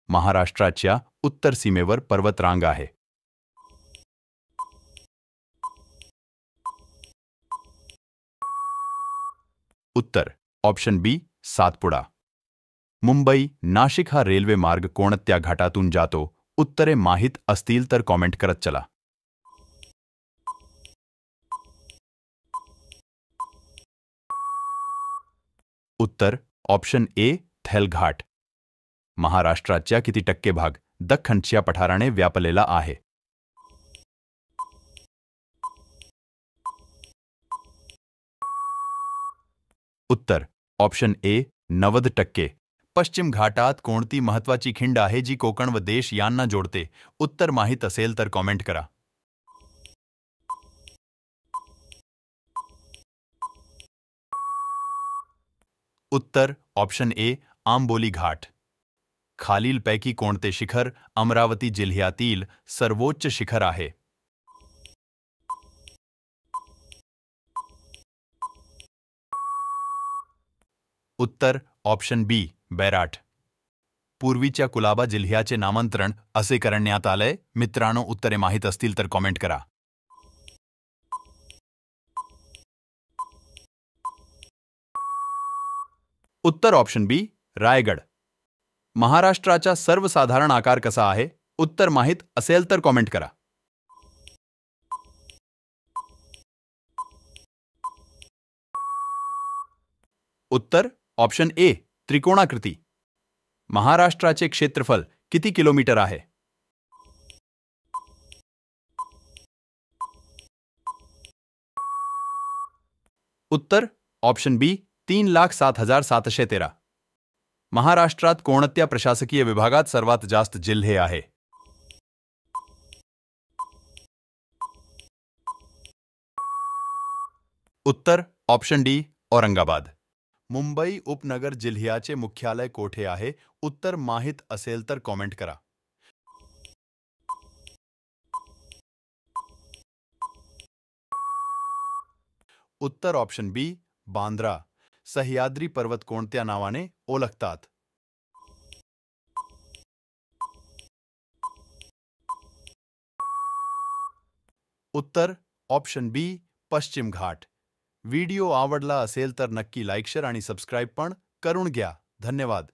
महाराष्ट्राच्या उत्तर सीमेवर पर्वतरांग आहे? उत्तर ऑप्शन बी सातपुडा. मुंबई नाशिक हा रेल्वे मार्ग कोणत्या घाटातून जातो? उत्तरे माहीत असतील तर कॉमेंट करत चला. उत्तर ऑप्शन ए थेलघाट. महाराष्ट्राच्या किती टक्के भाग दख्खनच्या पठाराने व्यापलेला आहे? उत्तर ऑप्शन ए 90%. पश्चिम घाटात कोणती महत्वाची खिंड आहे जी कोकण व देश यांना जोडते? उत्तर माहीत असेल तर कॉमेंट करा. उत्तर ऑप्शन ए आंबोली घाट. खालीलपैकी कोणते शिखर अमरावती जिल्ह्यातील सर्वोच्च शिखर आहे? उत्तर ऑप्शन बी बैराट. पूर्वीच्या कुलाबा जिल्ह्याचे नामांतरण असे करण्यात आलंय? मित्रांनो, उत्तरे माहीत असतील तर कॉमेंट करा. उत्तर ऑप्शन बी रायगड. महाराष्ट्राचा सर्वसाधारण आकार कसा आहे? उत्तर माहीत असेल तर कॉमेंट करा. उत्तर ऑप्शन ए त्रिकोणाकृती. महाराष्ट्राचे क्षेत्रफळ किती किलोमीटर आहे? उत्तर ऑप्शन बी 3,07,713. महाराष्ट्रात कोणत्या प्रशासकीय विभागात सर्वात जास्त जिल्हे आहे? उत्तर ऑप्शन डी औरंगाबाद. मुंबई उपनगर जिल्ह्याचे मुख्यालय कोठे आहे? उत्तर माहीत असेल तर कॉमेंट करा. उत्तर ऑप्शन बी बांद्रा. सह्याद्री पर्वत कोणत्या नावाने ओळखतात? उत्तर ऑप्शन बी पश्चिम घाट. व्हिडिओ आवडला असेल तर नक्की लाईक शेअर आणि सबस्क्राईब पण करून घ्या. धन्यवाद.